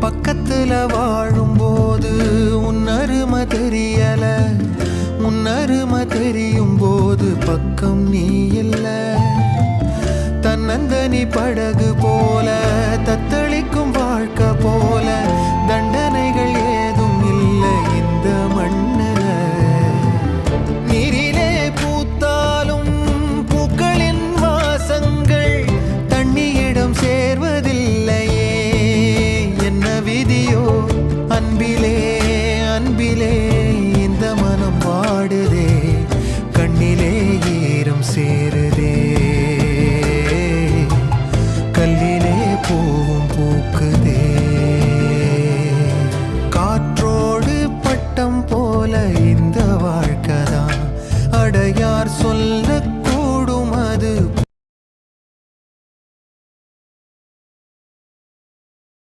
பக்கத்துல வாழும்போது உன்னருமை தெரியல, உன்னருமை தெரியும் போது பக்கம் நீ இல்ல. தன்னந்தனி படகு போல தத்தளிக்கும்